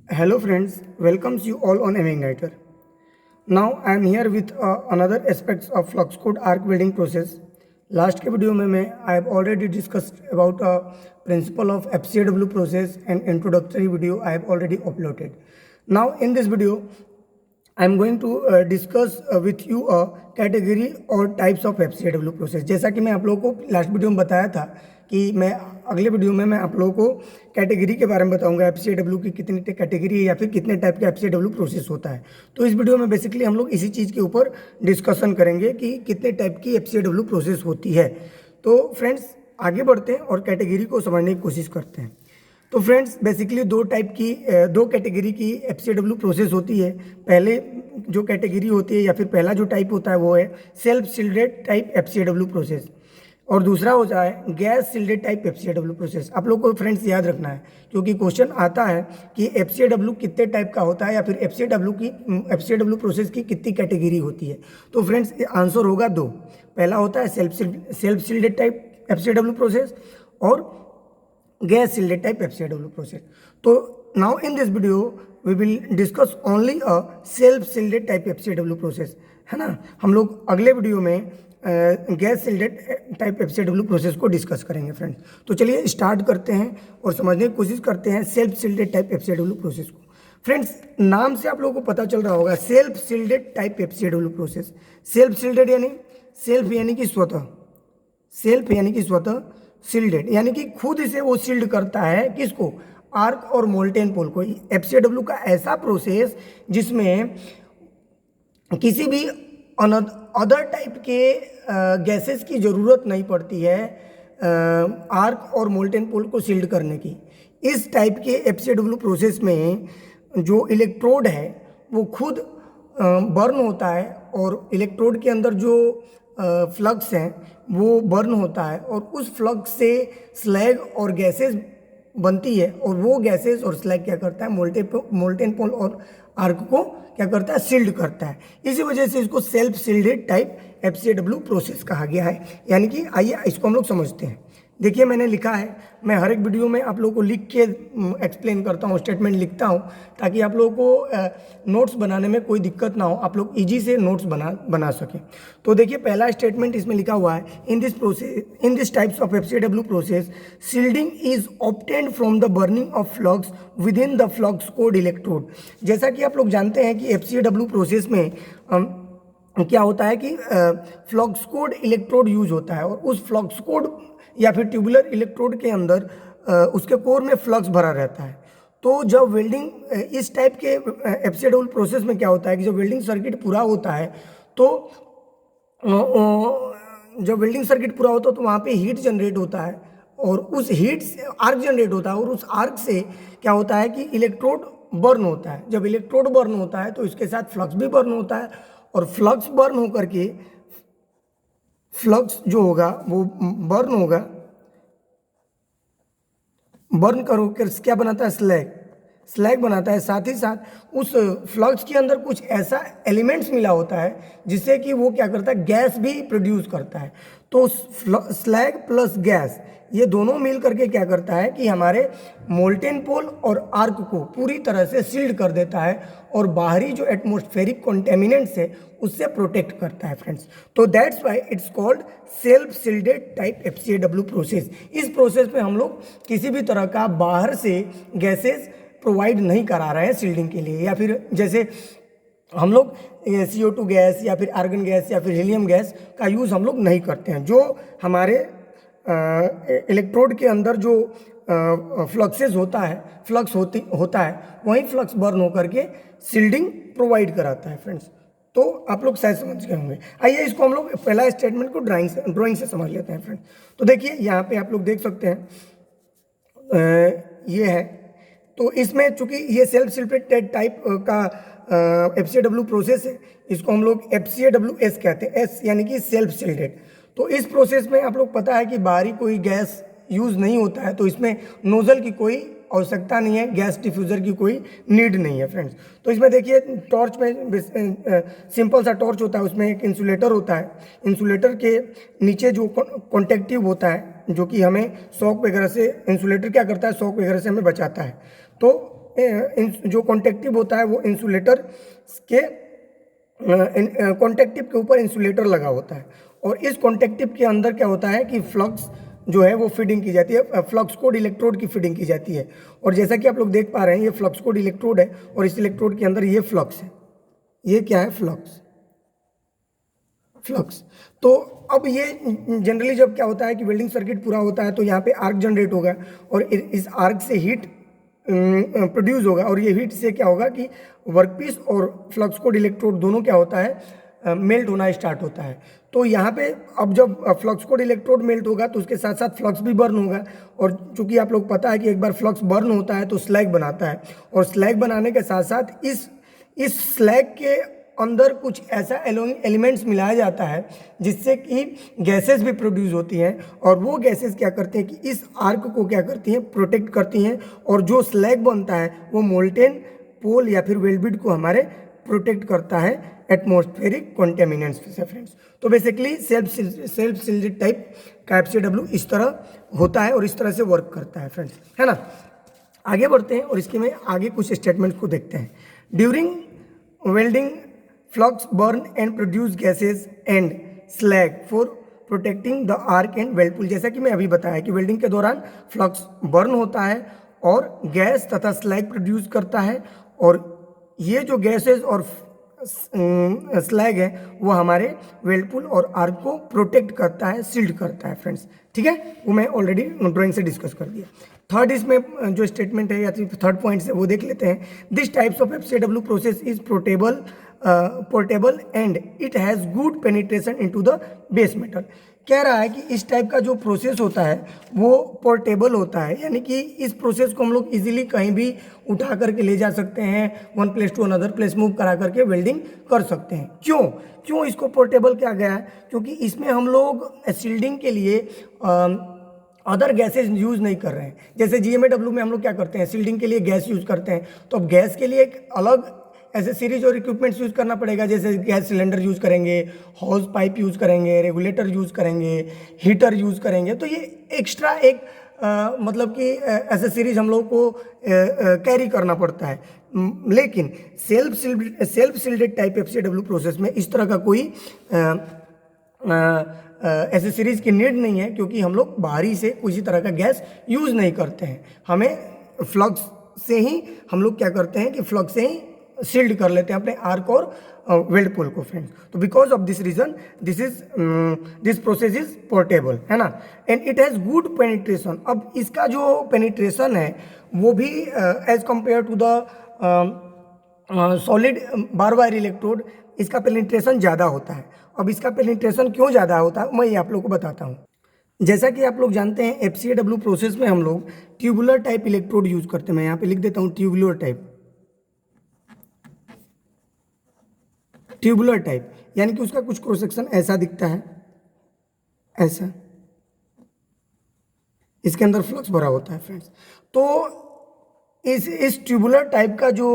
Hello friends, welcomes you all on Igniter. Now I am here with another aspects of flux code arc welding process. Last के video में I have already discussed about principle of FCW process and introductory video I have already uploaded. Now in this video I am going to discuss with you category और types of FCW process. जैसा कि मैं आप लोगों को last video में बताया था कि मैं अगले वीडियो में मैं आप लोगों को कैटेगरी के बारे में बताऊंगा FCW की कितनी कैटेगरी है या फिर कितने टाइप का FCW प्रोसेस होता है। तो इस वीडियो में बेसिकली हम लोग इसी चीज़ के ऊपर डिस्कशन करेंगे कि कितने टाइप की FCW प्रोसेस होती है। तो फ्रेंड्स आगे बढ़ते हैं और कैटेगरी को समझने की कोशिश करते हैं। तो फ्रेंड्स बेसिकली दो कैटेगरी की FCW प्रोसेस होती है। पहले जो कैटेगरी होती है या फिर पहला जो टाइप होता है वो है self shielded type FCW process और दूसरा हो जाए gas shielded type FCW process. आप लोग को फ्रेंड्स याद रखना है क्योंकि क्वेश्चन आता है कि FCW कितने टाइप का होता है या फिर FCW प्रोसेस की कितनी कैटेगरी होती है। तो फ्रेंड्स आंसर होगा दो। पहला होता है self shielded type FCW process और gas shielded type FCW process. तो now in this video we will discuss only a self shielded type FCW process, है ना। हम लोग अगले वीडियो में gas shielded type FCW process को डिस्कस करेंगे फ्रेंड्स। तो चलिए स्टार्ट करते हैं और समझने की कोशिश करते हैं self shielded type FCW process को। फ्रेंड्स नाम से आप लोगों को पता चल रहा होगा self shielded type FCW process. Self shielded यानी सेल्फ यानी कि स्वतः, सेल्फ यानी कि स्वतः, शिल्डेड यानी कि खुद से वो शिल्ड करता है किसको, आर्क और मोल्टेन पोल को। FCW का ऐसा प्रोसेस जिसमें किसी भी अदर टाइप के गैसेस की ज़रूरत नहीं पड़ती है आर्क और मोल्टेन पोल को शिल्ड करने की। इस टाइप के FCW प्रोसेस में जो इलेक्ट्रोड है वो खुद बर्न होता है और इलेक्ट्रोड के अंदर जो फ्लक्स हैं वो बर्न होता है और उस फ्लक्स से स्लैग और गैसेस बनती है और वो गैसेस और स्लैग क्या करता है, मोल्टेन पोल और आर्क को क्या करता है, सील्ड करता है। इसी वजह से इसको self shielded type FCW process कहा गया है। यानी कि आइए इसको हम लोग समझते हैं। देखिए मैंने लिखा है, मैं हर एक वीडियो में आप लोगों को लिख के एक्सप्लेन करता हूँ, स्टेटमेंट लिखता हूँ ताकि आप लोगों को नोट्स बनाने में कोई दिक्कत ना हो, आप लोग इजी से नोट्स बना सकें। तो देखिए पहला स्टेटमेंट इसमें लिखा हुआ है, in this types of FCW process shielding is obtained from the burning of flux with in the flux code electrode. जैसा कि आप लोग जानते हैं कि FCW प्रोसेस में क्या होता है कि फ्लक्स कोड इलेक्ट्रोड यूज होता है और उस फ्लक्स कोड या फिर ट्यूबुलर इलेक्ट्रोड के अंदर उसके कोर में फ्लक्स भरा रहता है। तो जब वेल्डिंग इस टाइप के FCW प्रोसेस में क्या होता है कि जब वेल्डिंग सर्किट पूरा होता है तो जब वेल्डिंग सर्किट पूरा होता है तो वहाँ पे हीट जनरेट होता है और उस हीट से आर्क जनरेट होता है और उस आर्क से क्या होता है कि इलेक्ट्रोड बर्न होता है। जब इलेक्ट्रोड बर्न होता है तो इसके साथ फ्लक्स भी बर्न होता है और फ्लक्स बर्न होकर के फ्लक्स जो होगा वो बर्न करो क्या बनाता है, स्लैग बनाता है। साथ ही साथ उस फ्लक्स के अंदर कुछ ऐसा एलिमेंट्स मिला होता है जिससे कि वो क्या करता है, गैस भी प्रोड्यूस करता है। तो स्लैग प्लस गैस ये दोनों मिल करके क्या करता है कि हमारे मोल्टेन पोल और आर्क को पूरी तरह से सील्ड कर देता है और बाहरी जो एटमॉस्फेरिक कॉन्टेमिनेंट्स है उससे प्रोटेक्ट करता है फ्रेंड्स। तो that's why it's called self shielded type FCW process. इस प्रोसेस में हम लोग किसी भी तरह का बाहर से गैसेस प्रोवाइड नहीं करा रहे हैं सील्डिंग के लिए, या फिर जैसे हम लोग CO2 गैस या फिर आर्गन गैस या फिर हीलियम गैस का यूज़ हम लोग नहीं करते हैं। जो हमारे इलेक्ट्रोड के अंदर जो फ्लक्सेस होता है वही फ्लक्स बर्न होकर के सील्डिंग प्रोवाइड कराता है फ्रेंड्स। तो आप लोग शायद समझ गए होंगे। आइए इसको हम लोग पहला स्टेटमेंट को ड्राइंग से समझ लेते हैं फ्रेंड्स। तो देखिए यहाँ पे आप लोग देख सकते हैं ये है। तो इसमें चूंकि ये सेल्फ शिल्डेड टाइप का FCW प्रोसेस है, इसको हम लोग FCWS कहते हैं, S यानी कि सेल्फ शिल्डेड। तो इस प्रोसेस में आप लोग पता है कि बाहरी कोई गैस यूज़ नहीं होता है, तो इसमें नोजल की कोई आवश्यकता नहीं है, गैस डिफ्यूज़र की कोई नीड नहीं है फ्रेंड्स। तो इसमें देखिए टॉर्च में सिंपल सा टॉर्च होता है, उसमें एक इंसुलेटर होता है। इंसुलेटर के नीचे जो कॉन्टेक्टिव होता है जो कि हमें शॉक वगैरह से, इंसुलेटर क्या करता है, शॉक वगैरह से हमें बचाता है। तो जो कॉन्टेक्टिव होता है वो इंसुलेटर के कॉन्टेक्टिव के ऊपर इंसुलेटर लगा होता है, और इस कॉन्टेक्टिव के अंदर क्या होता है कि फ्लक्स जो है वो फीडिंग की जाती है, फ्लक्स कोड इलेक्ट्रोड की फीडिंग की जाती है। और जैसा कि आप लोग देख पा रहे हैं ये फ्लक्स कोड इलेक्ट्रोड है, और इस इलेक्ट्रोड के अंदर ये फ्लक्स है, ये क्या है, फ्लक्स। तो अब ये जनरली जब क्या होता है कि वेल्डिंग सर्किट पूरा होता है तो यहाँ पे आर्क जनरेट होगा, और इस आर्क से हीट प्रोड्यूस होगा, और ये हीट से क्या होगा कि वर्कपीस और फ्लक्स कोड इलेक्ट्रोड दोनों क्या होता है, मेल्ट होना स्टार्ट होता है। तो यहाँ पे अब जब फ्लक्स कोड इलेक्ट्रोड मेल्ट होगा तो उसके साथ साथ फ्लक्स भी बर्न होगा, और चूंकि आप लोग पता है कि एक बार फ्लक्स बर्न होता है तो स्लैग बनाता है, और स्लैग बनाने के साथ साथ इस स्लैग के अंदर कुछ ऐसा एलिमेंट्स मिलाया जाता है जिससे कि गैसेस भी प्रोड्यूस होती हैं, और वो गैसेस क्या करते हैं कि इस आर्क को क्या करती हैं, प्रोटेक्ट करती हैं, और जो स्लैग बनता है वो मोल्टेन पोल या फिर वेल्बिड को हमारे प्रोटेक्ट करता है एटमॉस्फेरिक कॉन्टेमिनेंट्स से फ्रेंड्स। तो बेसिकली सेल्फ सिल्डेड टाइप का FCW इस तरह होता है और इस तरह से वर्क करता है फ्रेंड्स, है ना। आगे बढ़ते हैं और इसके में आगे कुछ स्टेटमेंट्स को देखते हैं। During welding flux burn and produce gases and slag for protecting the arc and weld pool. जैसा कि मैं अभी बताया कि वेल्डिंग के दौरान फ्लक्स बर्न होता है और गैस तथा स्लैग प्रोड्यूस करता है, और ये जो गैसेज और स्लैग है वो हमारे वेल्डपुल और आर्क को प्रोटेक्ट करता है, सील्ड करता है फ्रेंड्स, ठीक है। वो मैं ऑलरेडी ड्राइंग से डिस्कस कर दिया। थर्ड इसमें जो स्टेटमेंट है या थर्ड पॉइंट है वो देख लेते हैं। This types of FCW process is portable and it has good penetration into the base metal. कह रहा है कि इस टाइप का जो प्रोसेस होता है वो पोर्टेबल होता है, यानी कि इस प्रोसेस को हम लोग इजीली कहीं भी उठा करके ले जा सकते हैं, one place to another place move करा करके वेल्डिंग कर सकते हैं। क्यों इसको पोर्टेबल किया गया है? क्योंकि इसमें हम लोग शील्डिंग के लिए अदर गैसेज यूज़ नहीं कर रहे हैं। जैसे GMAW में हम लोग क्या करते हैं, शील्डिंग के लिए गैस यूज़ करते हैं, तो अब गैस के लिए एक अलग ऐसे सीरीज और इक्विपमेंट्स यूज़ करना पड़ेगा, जैसे गैस सिलेंडर यूज़ करेंगे, हॉज पाइप यूज़ करेंगे, रेगुलेटर यूज़ करेंगे, हीटर यूज़ करेंगे। तो ये एक्स्ट्रा एक मतलब कि ऐसे सीरीज हम लोग को कैरी करना पड़ता है। लेकिन self shielded type FCW process में इस तरह का कोई ऐसे सीरीज की नीड नहीं है, क्योंकि हम लोग बाहरी से किसी तरह का गैस यूज़ नहीं करते हैं। हमें फ्लक्स से ही हम लोग क्या करते हैं कि फ्लक्स से ही सील्ड कर लेते हैं अपने आर्क और वेल्डपुल को फ्रेंड्स। तो because of this reason this process is portable, है ना, and it has good penetration. अब इसका जो पेनिट्रेशन है वो भी as compare to the solid bar wire electrode इसका पेनिट्रेशन ज़्यादा होता है। अब इसका पेनिट्रेशन क्यों ज़्यादा होता है मैं ये आप लोग को बताता हूँ। जैसा कि आप लोग जानते हैं FCW प्रोसेस में हम लोग ट्यूबुलर टाइप इलेक्ट्रोड यूज़ करते हैं। मैं यहाँ पे लिख देता हूँ ट्यूबुलर टाइप, यानी कि उसका कुछ क्रॉस सेक्शन ऐसा दिखता है, ऐसा, इसके अंदर फ्लक्स भरा होता है फ्रेंड्स। तो इस ट्यूबुलर टाइप का जो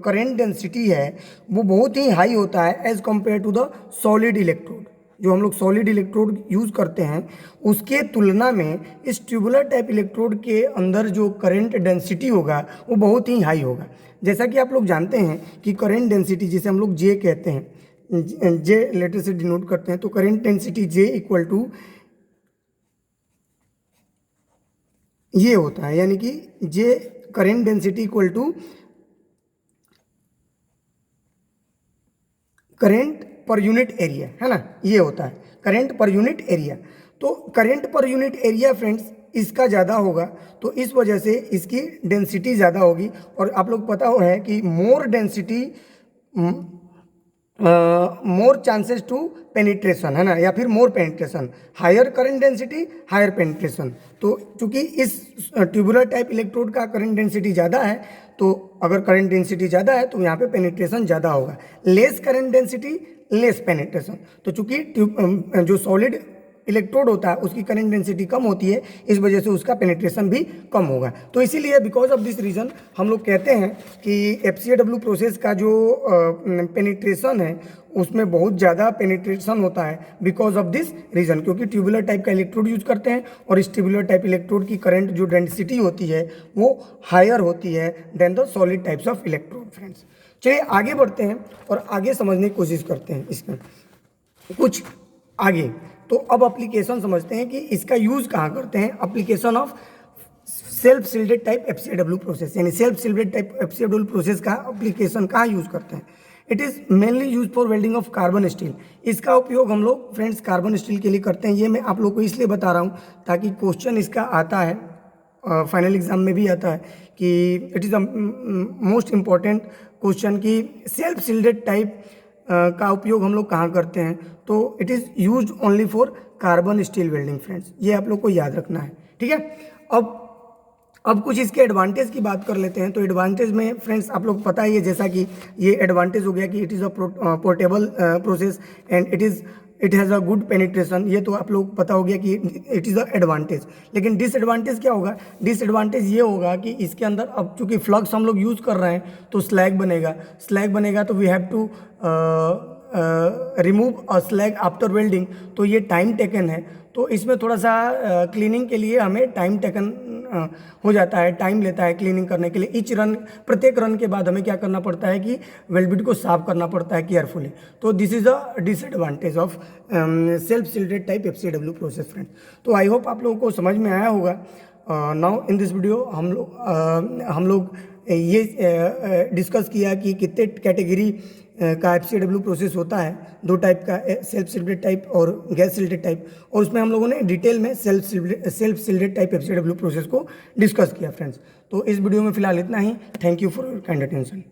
करेंट डेंसिटी है वो बहुत ही हाई होता है as compare to the solid electrode. जो हम लोग सॉलिड इलेक्ट्रोड यूज़ करते हैं उसके तुलना में इस ट्यूबुलर टाइप इलेक्ट्रोड के अंदर जो करेंट डेंसिटी होगा वो बहुत ही हाई होगा। जैसा कि आप लोग जानते हैं कि करेंट डेंसिटी जिसे हम लोग J कहते हैं, J लेटर से डिनोट करते हैं, तो current density J equal to ये होता है, यानी कि J current density equal to current per unit area, है ना, ये होता है करेंट पर यूनिट एरिया। तो current per unit area friends इसका ज़्यादा होगा, तो इस वजह से इसकी डेंसिटी ज़्यादा होगी। और आप लोग पता है कि more density more chances to penetration, है ना, या फिर more penetration, higher current density higher penetration. तो चूंकि इस ट्यूबुलर टाइप इलेक्ट्रोड का करंट डेंसिटी ज़्यादा है, तो अगर करंट डेंसिटी ज़्यादा है तो यहाँ पे पेनिट्रेशन ज़्यादा होगा। Less current density less penetration. तो चूंकि जो सॉलिड इलेक्ट्रोड होता है उसकी करंट डेंसिटी कम होती है, इस वजह से उसका पेनिट्रेशन भी कम होगा। तो इसीलिए बिकॉज ऑफ दिस रीज़न हम लोग कहते हैं कि FCAW प्रोसेस का जो पेनिट्रेशन है उसमें बहुत ज़्यादा पेनिट्रेशन होता है बिकॉज ऑफ दिस रीज़न, क्योंकि ट्यूबुलर टाइप का इलेक्ट्रोड यूज करते हैं और इस ट्यूबुलर टाइप इलेक्ट्रोड की करंट जो डेंसिटी होती है वो हायर होती है then the solid types of electrode. Friends चलिए आगे बढ़ते हैं और आगे समझने की कोशिश करते हैं इसमें कुछ आगे। तो अब एप्लीकेशन समझते हैं कि इसका यूज़ कहाँ करते हैं। Application of self shielded type FCAW process, यानी self shielded type FCAW process का एप्लीकेशन कहाँ यूज़ करते हैं। It is mainly use for welding of carbon steel. इसका उपयोग हम लोग फ्रेंड्स कार्बन स्टील के लिए करते हैं। ये मैं आप लोग को इसलिए बता रहा हूँ ताकि क्वेश्चन इसका आता है, फाइनल एग्जाम में भी आता है कि it is the most important question कि सेल्फ सिल्डेड टाइप का उपयोग हम लोग कहाँ करते हैं। तो it is use only for carbon steel welding. Friends ये आप लोग को याद रखना है, ठीक है। अब कुछ इसके एडवांटेज की बात कर लेते हैं। तो एडवांटेज में फ्रेंड्स आप लोग पता ही है, जैसा कि ये एडवांटेज हो गया कि it is a portable process and it has a good penetration. ये तो आप लोग पता हो गया कि इट इज़ अ एडवांटेज। लेकिन डिसएडवांटेज क्या होगा? डिसएडवांटेज ये होगा कि इसके अंदर अब चूंकि फ्लक्स हम लोग यूज़ कर रहे हैं तो स्लैग बनेगा तो we have to remove a slag after welding. तो ये टाइम टेकन है, तो इसमें थोड़ा सा क्लीनिंग के लिए हमें टाइम टेकन हो जाता है, टाइम लेता है क्लीनिंग करने के लिए। प्रत्येक रन के बाद हमें क्या करना पड़ता है कि वेल्ड बिट को साफ करना पड़ता है केयरफुली। तो this is a disadvantage of self shielded type FCAW process. Friend तो आई होप आप लोगों को समझ में आया होगा। नाउ इन दिस वीडियो हम लोग ये डिस्कस किया कि कितने कैटेगरी का FCAW प्रोसेस होता है, दो टाइप का, सेल्फ सिल्डेड टाइप और गैस सिल्डेड टाइप, और उसमें हम लोगों ने डिटेल में self shielded type FCAW process को डिस्कस किया। फ्रेंड्स तो इस वीडियो में फिलहाल इतना ही। Thank you for your kind attention.